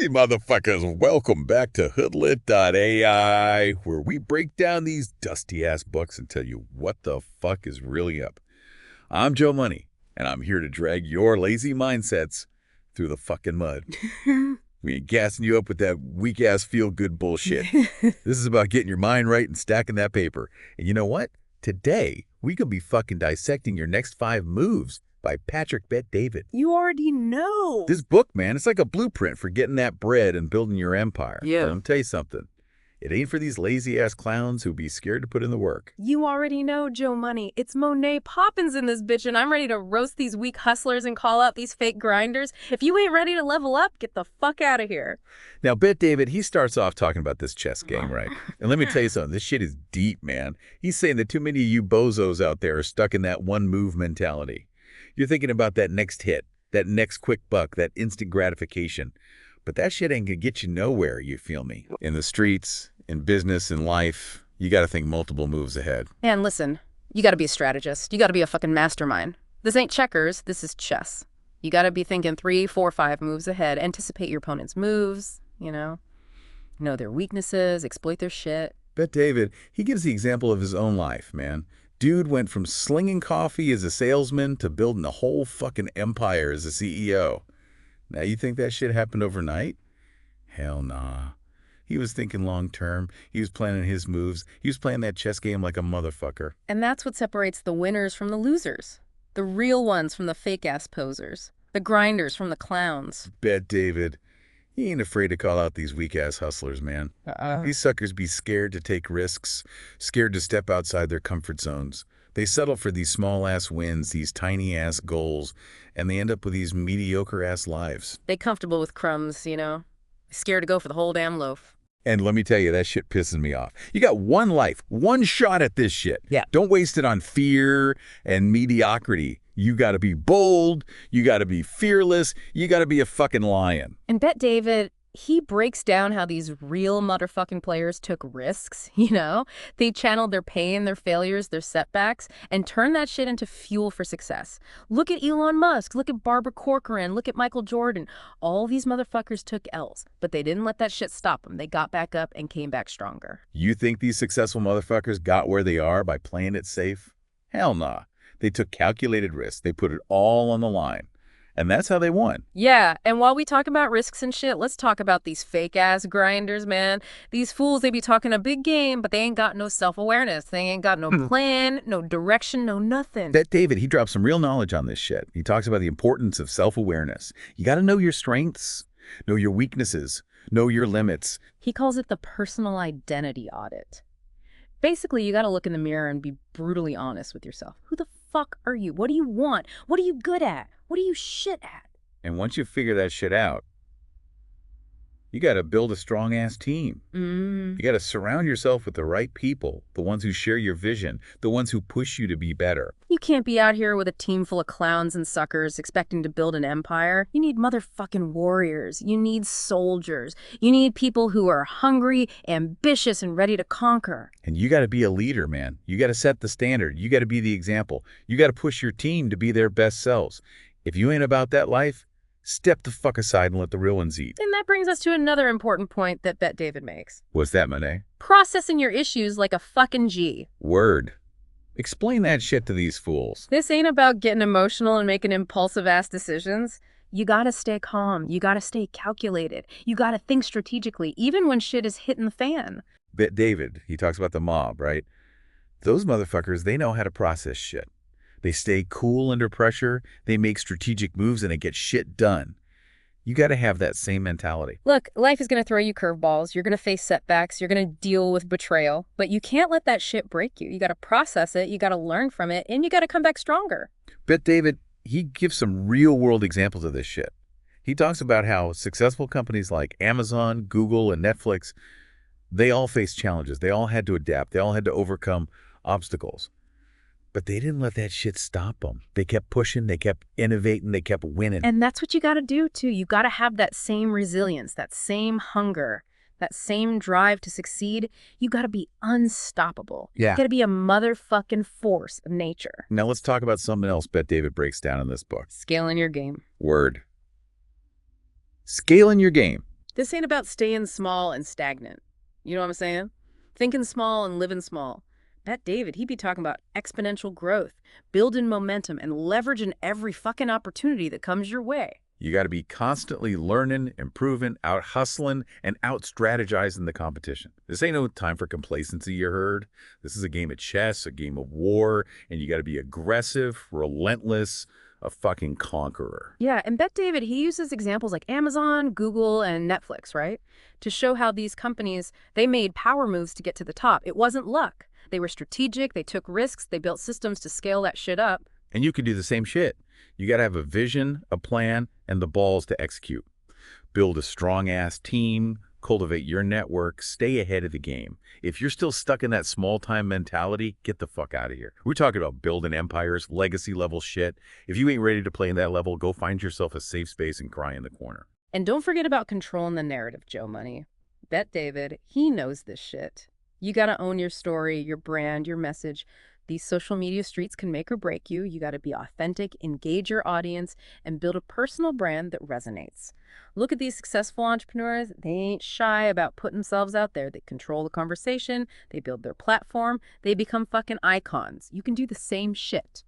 Hey, motherfuckers, welcome back to HoodLit.AI, where we break down these dusty-ass books and tell you what the fuck is really up. I'm Joe Money, and I'm here to drag your lazy mindsets through the fucking mud. We ain't gassing you up with that weak-ass feel-good bullshit. This is about getting your mind right and stacking that paper. And you know what? Today, we could be fucking dissecting your next 5 moves by Patrick Bet-David. You already know. This book, man, it's like a blueprint for getting that bread and building your empire. Yeah. But let me tell you something. It ain't for these lazy-ass clowns who be scared to put in the work. You already know, Joe Money. It's Monet Poppins in this bitch, and I'm ready to roast these weak hustlers and call out these fake grinders. If you ain't ready to level up, get the fuck out of here. Now, Bet-David, he starts off talking about this chess game, right? And let me tell you something. This shit is deep, man. He's saying that too many of you bozos out there are stuck in that one-move mentality. You're thinking about that next hit, that next quick buck, that instant gratification. But that shit ain't gonna get you nowhere, you feel me? In the streets, in business, in life, you gotta think multiple moves ahead. Man, listen, you gotta be a strategist. You gotta be a fucking mastermind. This ain't checkers, this is chess. You gotta be thinking 3, 4, 5 moves ahead, anticipate your opponent's moves, know their weaknesses, exploit their shit. Bet-David, he gives the example of his own life, man. Dude went from slinging coffee as a salesman to building a whole fucking empire as a CEO. Now, you think that shit happened overnight? Hell nah. He was thinking long-term. He was planning his moves. He was playing that chess game like a motherfucker. And that's what separates the winners from the losers. The real ones from the fake-ass posers. The grinders from the clowns. Bet-David, he ain't afraid to call out these weak-ass hustlers, man. These suckers be scared to take risks, scared to step outside their comfort zones. They settle for these small-ass wins, these tiny-ass goals, and they end up with these mediocre-ass lives. They comfortable with crumbs, Scared to go for the whole damn loaf. And let me tell you, that shit pisses me off. You got one life, one shot at this shit. Yeah. Don't waste it on fear and mediocrity. You got to be bold. You got to be fearless. You got to be a fucking lion. And Bet-David, he breaks down how these real motherfucking players took risks, They channeled their pain, their failures, their setbacks, and turned that shit into fuel for success. Look at Elon Musk. Look at Barbara Corcoran. Look at Michael Jordan. All these motherfuckers took L's, but they didn't let that shit stop them. They got back up and came back stronger. You think these successful motherfuckers got where they are by playing it safe? Hell nah. They took calculated risks. They put it all on the line. And that's how they won. Yeah, and while we talk about risks and shit, let's talk about these fake-ass grinders, man. These fools, they be talking a big game, but they ain't got no self-awareness. They ain't got no plan, no direction, no nothing. Bet-David, he drops some real knowledge on this shit. He talks about the importance of self-awareness. You got to know your strengths, know your weaknesses, know your limits. He calls it the personal identity audit. Basically, you got to look in the mirror and be brutally honest with yourself. Who the fuck are you? What do you want? What are you good at? What are you shit at? And once you figure that shit out, you got to build a strong-ass team. You got to surround yourself with the right people, the ones who share your vision, the ones who push you to be better. You can't be out here with a team full of clowns and suckers expecting to build an empire. You need motherfucking warriors. You need soldiers. You need people who are hungry, ambitious, and ready to conquer. And you got to be a leader, man. You got to set the standard. You got to be the example. You got to push your team to be their best selves. If you ain't about that life, step the fuck aside and let the real ones eat. And that brings us to another important point that Bet-David makes. What's that, Monet? Processing your issues like a fucking G. Word. Explain that shit to these fools. This ain't about getting emotional and making impulsive-ass decisions. You gotta stay calm. You gotta stay calculated. You gotta think strategically, even when shit is hitting the fan. Bet-David, he talks about the mob, right? Those motherfuckers, they know how to process shit. They stay cool under pressure, they make strategic moves, and it gets shit done. You got to have that same mentality. Look, life is going to throw you curveballs. You're going to face setbacks. You're going to deal with betrayal. But you can't let that shit break you. You got to process it. You got to learn from it. And you got to come back stronger. Bet-David, he gives some real-world examples of this shit. He talks about how successful companies like Amazon, Google, and Netflix, they all faced challenges. They all had to adapt. They all had to overcome obstacles. But they didn't let that shit stop them. They kept pushing, they kept innovating, they kept winning. And that's what you got to do, too. You got to have that same resilience, that same hunger, that same drive to succeed. You got to be unstoppable. Yeah. You got to be a motherfucking force of nature. Now let's talk about something else Bet-David breaks down in this book. Scaling your game. Word. Scaling your game. This ain't about staying small and stagnant. You know what I'm saying? Thinking small and living small. Bet David, he'd be talking about exponential growth, building momentum, and leveraging every fucking opportunity that comes your way. You got to be constantly learning, improving, out hustling, and out strategizing the competition. This ain't no time for complacency, you heard. This is a game of chess, a game of war, and you got to be aggressive, relentless, a fucking conqueror. Yeah, and Bet David, he uses examples like Amazon, Google, and Netflix, right? To show how these companies, they made power moves to get to the top. It wasn't luck. They were strategic, they took risks, they built systems to scale that shit up. And you can do the same shit. You got to have a vision, a plan, and the balls to execute. Build a strong-ass team, cultivate your network, stay ahead of the game. If you're still stuck in that small-time mentality, get the fuck out of here. We're talking about building empires, legacy-level shit. If you ain't ready to play in that level, go find yourself a safe space and cry in the corner. And don't forget about controlling the narrative, Joe Money. Bet David, he knows this shit. You gotta own your story, your brand, your message. These social media streets can make or break you. You gotta be authentic, engage your audience, and build a personal brand that resonates. Look at these successful entrepreneurs. They ain't shy about putting themselves out there. They control the conversation. They build their platform. They become fucking icons. You can do the same shit.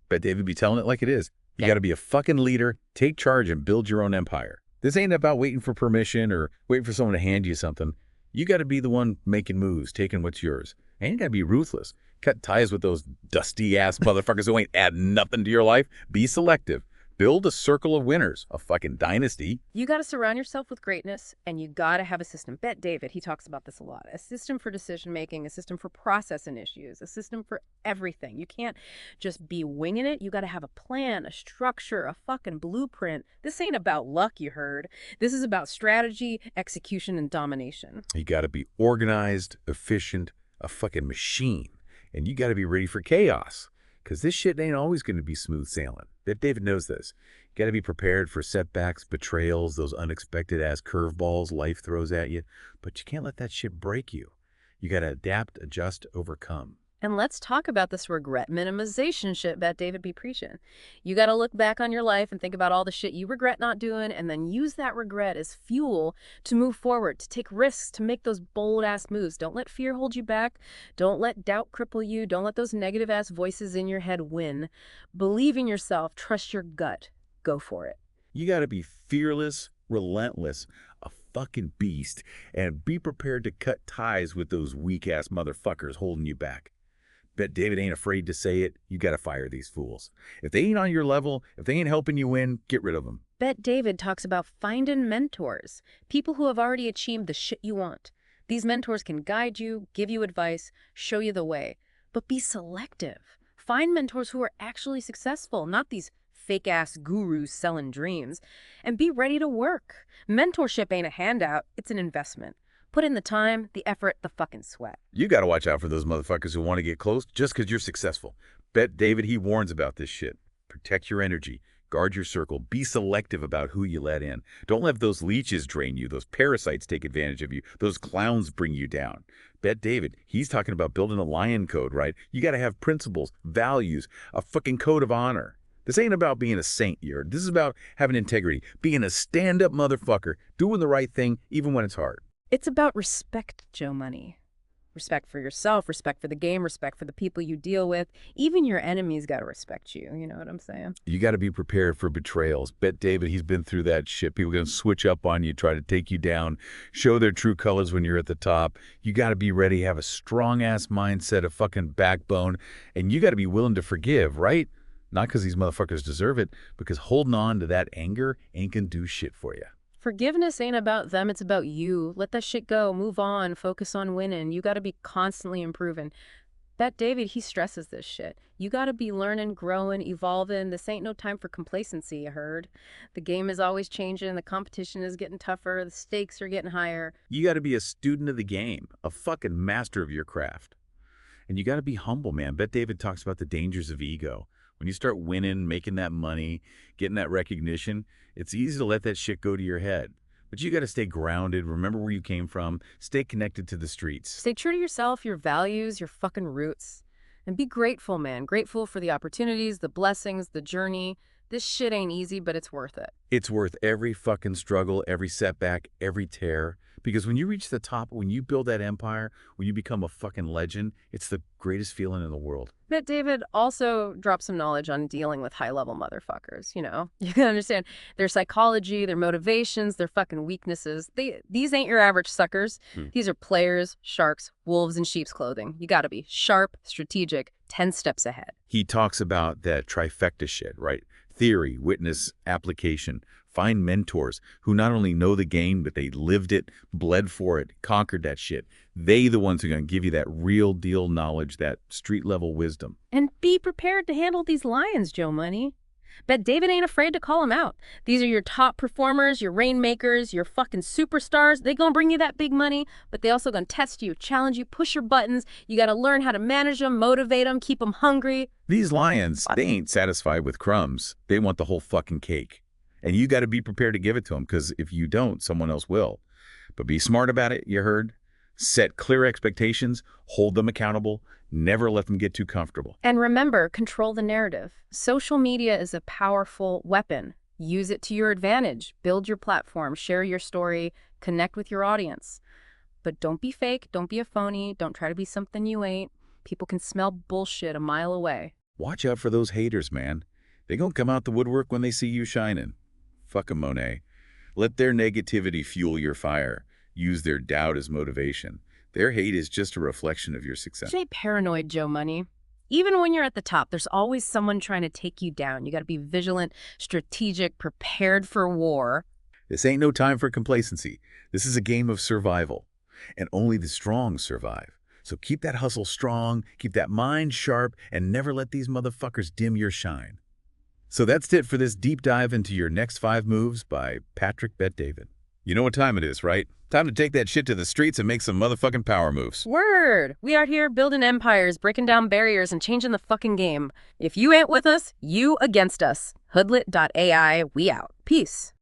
Bet David be telling it like it is. You Okay. got to be a fucking leader, take charge, and build your own empire. This ain't about waiting for permission or waiting for someone to hand you something. You got to be the one making moves, taking what's yours. And you got to be ruthless. Cut ties with those dusty-ass motherfuckers who ain't adding nothing to your life. Be selective. Build a circle of winners, a fucking dynasty. You got to surround yourself with greatness, and you got to have a system. Bet David, he talks about this a lot. A system for decision making, a system for processing issues, a system for everything. You can't just be winging it. You got to have a plan, a structure, a fucking blueprint. This ain't about luck, you heard. This is about strategy, execution, and domination. You got to be organized, efficient, a fucking machine. And you got to be ready for chaos. Because this shit ain't always going to be smooth sailing. Bet David knows this. You got to be prepared for setbacks, betrayals, those unexpected-ass curveballs life throws at you. But you can't let that shit break you. You got to adapt, adjust, overcome. And let's talk about this regret minimization shit Bet David be preaching. You got to look back on your life and think about all the shit you regret not doing and then use that regret as fuel to move forward, to take risks, to make those bold-ass moves. Don't let fear hold you back. Don't let doubt cripple you. Don't let those negative-ass voices in your head win. Believe in yourself. Trust your gut. Go for it. You got to be fearless, relentless, a fucking beast, and be prepared to cut ties with those weak-ass motherfuckers holding you back. Bet David ain't afraid to say it. You got to fire these fools. If they ain't on your level, if they ain't helping you win, get rid of them. Bet David talks about finding mentors, people who have already achieved the shit you want. These mentors can guide you, give you advice, show you the way, but be selective. Find mentors who are actually successful, not these fake-ass gurus selling dreams, and be ready to work. Mentorship ain't a handout, it's an investment. Put in the time, the effort, the fucking sweat. You got to watch out for those motherfuckers who want to get close just because you're successful. Bet David, he warns about this shit. Protect your energy. Guard your circle. Be selective about who you let in. Don't let those leeches drain you. Those parasites take advantage of you. Those clowns bring you down. Bet David, he's talking about building a lion code, right? You got to have principles, values, a fucking code of honor. This ain't about being a saint here. This is about having integrity, being a stand-up motherfucker, doing the right thing even when it's hard. It's about respect, Joe Money. Respect for yourself, respect for the game, respect for the people you deal with. Even your enemies got to respect you. You know what I'm saying? You got to be prepared for betrayals. Bet David, he's been through that shit. People going to switch up on you, try to take you down, show their true colors when you're at the top. You got to be ready, have a strong-ass mindset, a fucking backbone, and you got to be willing to forgive, right? Not because these motherfuckers deserve it, because holding on to that anger ain't going to do shit for you. Forgiveness ain't about them, it's about you. Let that shit go, move on, focus on winning. You got to be constantly improving. Bet David, he stresses this shit. You got to be learning, growing, evolving. This ain't no time for complacency, you heard. The game is always changing, the competition is getting tougher, the stakes are getting higher. You got to be a student of the game, a fucking master of your craft. And you got to be humble, man. Bet David talks about the dangers of ego. When you start winning, making that money, getting that recognition, it's easy to let that shit go to your head. But you got to stay grounded, remember where you came from, stay connected to the streets. Stay true to yourself, your values, your fucking roots. And be grateful, man. Grateful for the opportunities, the blessings, the journey. This shit ain't easy, but it's worth it. It's worth every fucking struggle, every setback, every tear. Because when you reach the top, when you build that empire, when you become a fucking legend, it's the greatest feeling in the world. But David also dropped some knowledge on dealing with high-level motherfuckers, you know? You can understand their psychology, their motivations, their fucking weaknesses. These ain't your average suckers. These are players, sharks, wolves in sheep's clothing. You gotta be sharp, strategic, 10 steps ahead. He talks about that trifecta shit, right? Theory, witness, application. Find mentors who not only know the game, but they lived it, bled for it, conquered that shit. They the ones who are going to give you that real deal knowledge, that street level wisdom. And be prepared to handle these lions, Joe Money. Bet David ain't afraid to call them out. These are your top performers, your rainmakers, your fucking superstars. They gonna bring you that big money, but they also gonna test you, challenge you, push your buttons. You gotta learn how to manage them, motivate them, keep them hungry. These lions, they ain't satisfied with crumbs. They want the whole fucking cake. And you got to be prepared to give it to them, because if you don't, someone else will. But be smart about it, you heard? Set clear expectations, hold them accountable, never let them get too comfortable. And remember, control the narrative. Social media is a powerful weapon. Use it to your advantage. Build your platform, share your story, connect with your audience. But don't be fake, don't be a phony, don't try to be something you ain't. People can smell bullshit a mile away. Watch out for those haters, man. They gonna come out the woodwork when they see you shining. Fuck 'em, Monet. Let their negativity fuel your fire. Use their doubt as motivation. Their hate is just a reflection of your success. Stay paranoid, Joe Money. Even when you're at the top, there's always someone trying to take you down. You got to be vigilant, strategic, prepared for war. This ain't no time for complacency. This is a game of survival. And only the strong survive. So keep that hustle strong, keep that mind sharp, and never let these motherfuckers dim your shine. So that's it for this deep dive into your next 5 moves by Patrick Bet-David. You know what time it is, right? Time to take that shit to the streets and make some motherfucking power moves. Word! We out here building empires, breaking down barriers, and changing the fucking game. If you ain't with us, you against us. HoodLit.AI, we out. Peace.